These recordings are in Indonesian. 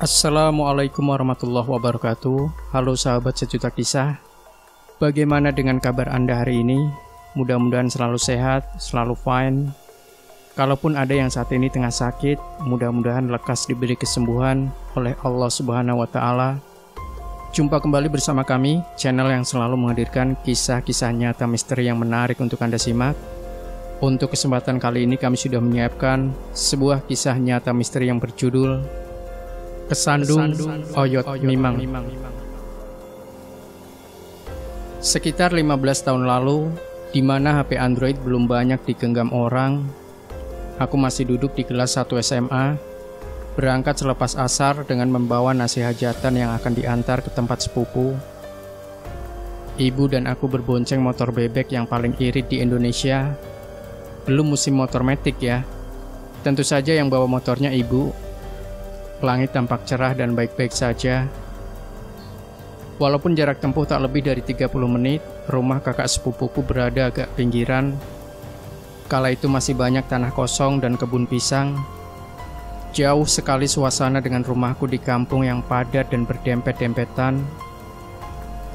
Assalamualaikum warahmatullahi wabarakatuh. Halo sahabat sejuta kisah. Bagaimana dengan kabar Anda hari ini? Mudah-mudahan selalu sehat, selalu fine. Kalaupun ada yang saat ini tengah sakit, mudah-mudahan lekas diberi kesembuhan oleh Allah Subhanahu wa Ta'ala. Jumpa kembali bersama kami, channel yang selalu menghadirkan kisah-kisah nyata misteri yang menarik untuk Anda simak. Untuk kesempatan kali ini kami sudah menyiapkan sebuah kisah nyata misteri yang berjudul Kesandung Oyot Mimang. Sekitar 15 tahun lalu, di mana HP Android belum banyak digenggam orang, aku masih duduk di kelas 1 SMA, berangkat selepas asar dengan membawa nasi hajatan yang akan diantar ke tempat sepupu. Ibu dan aku berbonceng motor bebek yang paling irit di Indonesia. Belum musim motor metik ya. Tentu saja yang bawa motornya ibu. Langit tampak cerah dan baik-baik saja. Walaupun jarak tempuh tak lebih dari 30 menit, rumah kakak sepupuku berada agak pinggiran. Kala itu masih banyak tanah kosong dan kebun pisang. Jauh sekali suasana dengan rumahku di kampung yang padat dan berdempet-dempetan.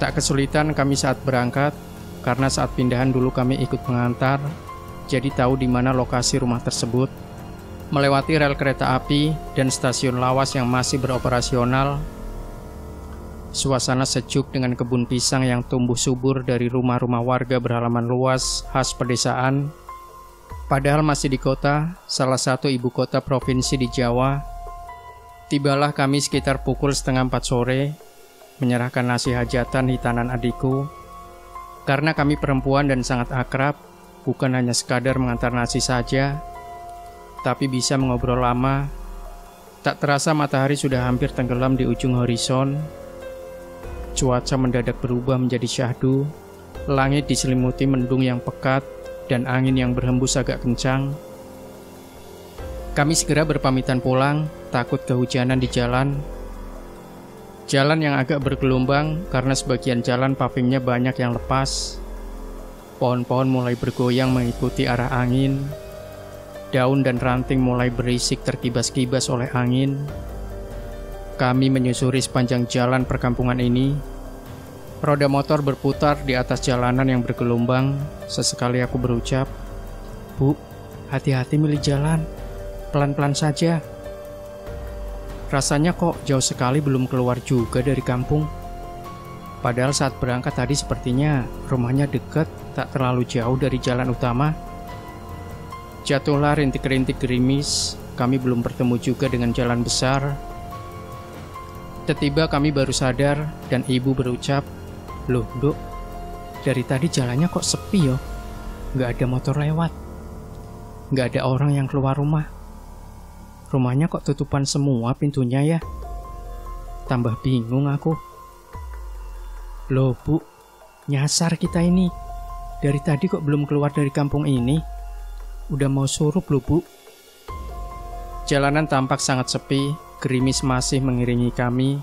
Tak kesulitan kami saat berangkat, karena saat pindahan dulu kami ikut pengantar, jadi tahu di mana lokasi rumah tersebut. Melewati rel kereta api dan stasiun lawas yang masih beroperasional. Suasana sejuk dengan kebun pisang yang tumbuh subur dari rumah-rumah warga berhalaman luas khas pedesaan. Padahal masih di kota, salah satu ibu kota provinsi di Jawa. Tibalah kami sekitar pukul 3:30 sore, menyerahkan nasi hajatan hitanan adikku. Karena kami perempuan dan sangat akrab, bukan hanya sekadar mengantar nasi saja, tapi bisa mengobrol lama. Tak terasa matahari sudah hampir tenggelam di ujung horizon. Cuaca mendadak berubah menjadi syahdu. Langit diselimuti mendung yang pekat dan angin yang berhembus agak kencang. Kami segera berpamitan pulang, takut kehujanan di jalan. Jalan yang agak bergelombang karena sebagian jalan pavingnya banyak yang lepas. Pohon-pohon mulai bergoyang mengikuti arah angin. Daun dan ranting mulai berisik terkibas-kibas oleh angin. Kami menyusuri sepanjang jalan perkampungan ini. Roda motor berputar di atas jalanan yang bergelombang. Sesekali aku berucap, "Bu, hati-hati milih jalan. Pelan-pelan saja." Rasanya kok jauh sekali belum keluar juga dari kampung. Padahal saat berangkat tadi sepertinya rumahnya dekat, tak terlalu jauh dari jalan utama. Jatuhlah rintik-rintik gerimis, kami belum bertemu juga dengan jalan besar. Tiba-tiba kami baru sadar dan ibu berucap, "Loh, Dok, dari tadi jalannya kok sepi yo? Nggak ada motor lewat. Nggak ada orang yang keluar rumah. Rumahnya kok tutupan semua pintunya ya?" Tambah bingung aku. "Loh, Bu, nyasar kita ini. Dari tadi kok belum keluar dari kampung ini? Udah mau surup loh, Bu." Jalanan tampak sangat sepi, gerimis masih mengiringi kami.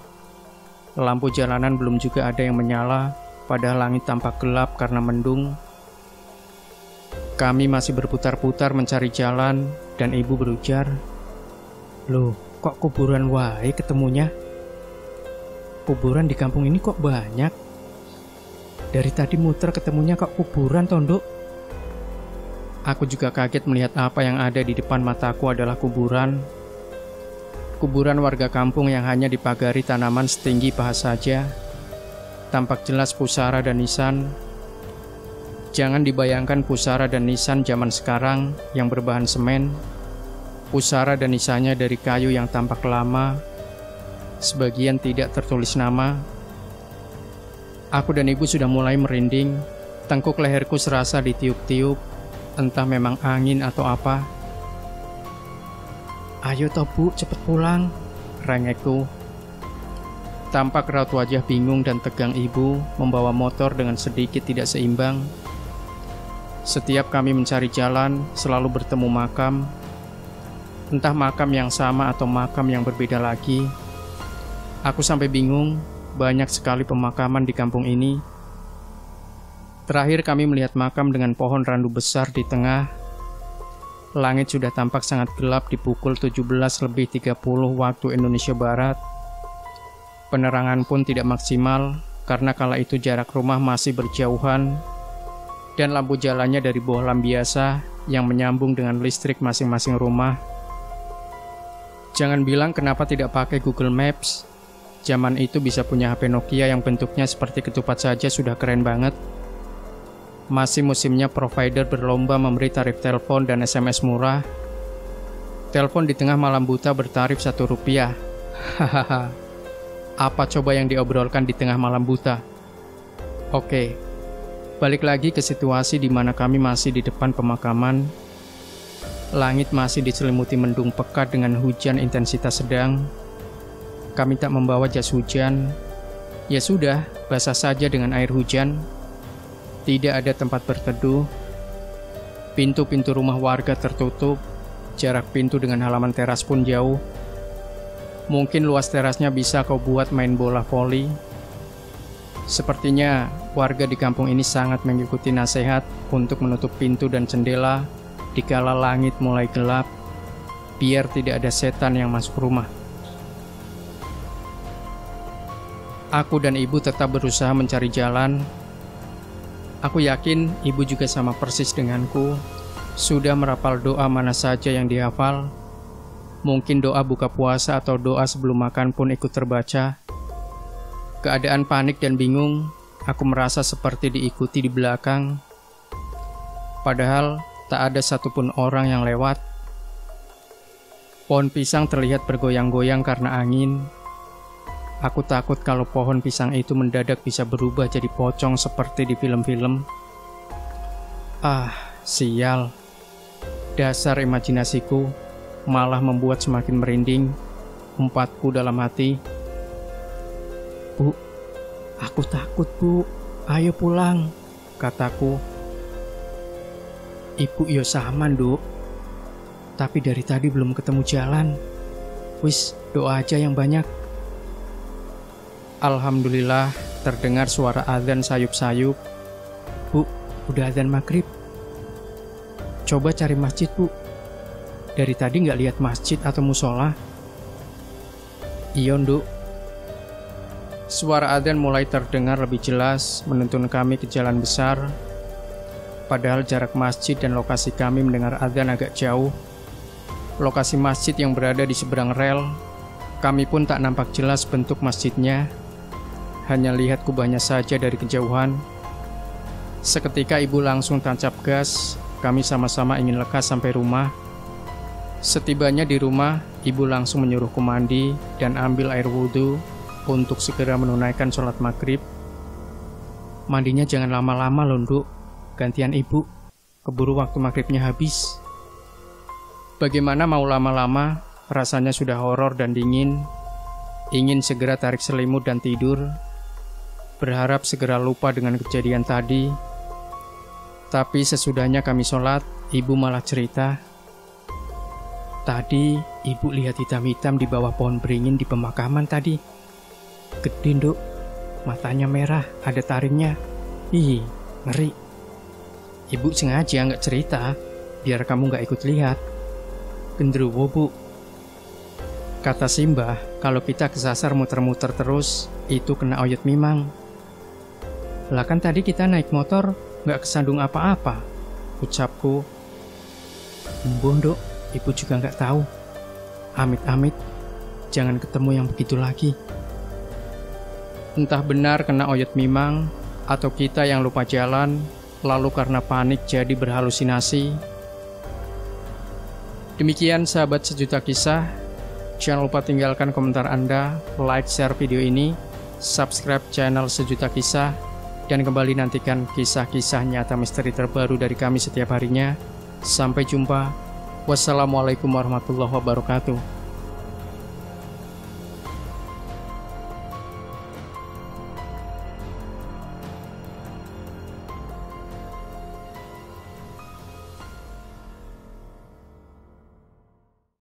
Lampu jalanan belum juga ada yang menyala, padahal langit tampak gelap karena mendung. Kami masih berputar-putar mencari jalan, dan ibu berujar, "Loh, kok kuburan wae ketemunya? Kuburan di kampung ini kok banyak? Dari tadi muter ketemunya kok kuburan, Tondok." Aku juga kaget melihat apa yang ada di depan mataku adalah kuburan. Kuburan warga kampung yang hanya dipagari tanaman setinggi paha saja. Tampak jelas pusara dan nisan. Jangan dibayangkan pusara dan nisan zaman sekarang yang berbahan semen. Pusara dan nisannya dari kayu yang tampak lama. Sebagian tidak tertulis nama. Aku dan ibu sudah mulai merinding. Tengkuk leherku serasa ditiup-tiup. Entah memang angin atau apa. "Ayo toh, Bu, cepet pulang," rengekku. Tampak raut wajah bingung dan tegang ibu membawa motor dengan sedikit tidak seimbang. Setiap kami mencari jalan, selalu bertemu makam. Entah makam yang sama atau makam yang berbeda lagi. Aku sampai bingung, banyak sekali pemakaman di kampung ini. Terakhir kami melihat makam dengan pohon randu besar di tengah. Langit sudah tampak sangat gelap di pukul 17.30 waktu Indonesia Barat. Penerangan pun tidak maksimal karena kala itu jarak rumah masih berjauhan dan lampu jalannya dari bohlam biasa yang menyambung dengan listrik masing-masing rumah. Jangan bilang kenapa tidak pakai Google Maps. Zaman itu bisa punya HP Nokia yang bentuknya seperti ketupat saja sudah keren banget. Masih musimnya provider berlomba memberi tarif telepon dan SMS murah. Telepon di tengah malam buta bertarif Rp1. Hahaha. Apa coba yang diobrolkan di tengah malam buta? Oke, balik lagi ke situasi di mana kami masih di depan pemakaman. Langit masih diselimuti mendung pekat dengan hujan intensitas sedang. Kami tak membawa jas hujan. Ya sudah, basah saja dengan air hujan. Tidak ada tempat berteduh. Pintu-pintu rumah warga tertutup. Jarak pintu dengan halaman teras pun jauh. Mungkin luas terasnya bisa kau buat main bola voli. Sepertinya warga di kampung ini sangat mengikuti nasihat untuk menutup pintu dan jendela dikala langit mulai gelap, biar tidak ada setan yang masuk rumah. Aku dan ibu tetap berusaha mencari jalan. Aku yakin ibu juga sama persis denganku, sudah merapal doa mana saja yang dihafal. Mungkin doa buka puasa atau doa sebelum makan pun ikut terbaca. Keadaan panik dan bingung, aku merasa seperti diikuti di belakang. Padahal tak ada satupun orang yang lewat. Pohon pisang terlihat bergoyang-goyang karena angin. Aku takut kalau pohon pisang itu mendadak bisa berubah jadi pocong seperti di film-film. Ah, sial. Dasar imajinasiku malah membuat semakin merinding. Umpatku dalam hati. Bu, aku takut bu. Ayo pulang, kataku. Ibu yo sama nduk. Tapi dari tadi belum ketemu jalan. Wis, doa aja yang banyak. Alhamdulillah terdengar suara azan sayup-sayup. Bu, udah azan maghrib. Coba cari masjid bu. Dari tadi nggak lihat masjid atau musola. Iya nduk. Suara azan mulai terdengar lebih jelas menuntun kami ke jalan besar. Padahal jarak masjid dan lokasi kami mendengar azan agak jauh. Lokasi masjid yang berada di seberang rel. Kami pun tak nampak jelas bentuk masjidnya. Hanya lihat kubahnya saja dari kejauhan. Seketika ibu langsung tancap gas. Kami sama-sama ingin lekas sampai rumah. Setibanya di rumah, ibu langsung menyuruhku mandi dan ambil air wudhu untuk segera menunaikan sholat maghrib. Mandinya jangan lama-lama loh nduk. Gantian ibu, keburu waktu maghribnya habis. Bagaimana mau lama-lama, rasanya sudah horor dan dingin. Ingin segera tarik selimut dan tidur. Berharap segera lupa dengan kejadian tadi. Tapi sesudahnya kami sholat, ibu malah cerita. Tadi ibu lihat hitam-hitam di bawah pohon beringin di pemakaman tadi. Gede nduk, matanya merah, ada taringnya. Ih, ngeri. Ibu sengaja nggak cerita, biar kamu nggak ikut lihat. Gendruwo bu. Kata Simbah, kalau kita kesasar muter-muter terus, itu kena oyot mimang. Lah kan tadi kita naik motor, nggak kesandung apa-apa, ucapku. Embuh nduk, ibu juga nggak tahu. Amit-amit, jangan ketemu yang begitu lagi. Entah benar kena oyot mimang, atau kita yang lupa jalan, lalu karena panik jadi berhalusinasi. Demikian sahabat sejuta kisah. Jangan lupa tinggalkan komentar Anda, like, share video ini, subscribe channel Sejuta Kisah, dan kembali nantikan kisah-kisah nyata misteri terbaru dari kami setiap harinya. Sampai jumpa. Wassalamualaikum warahmatullahi wabarakatuh.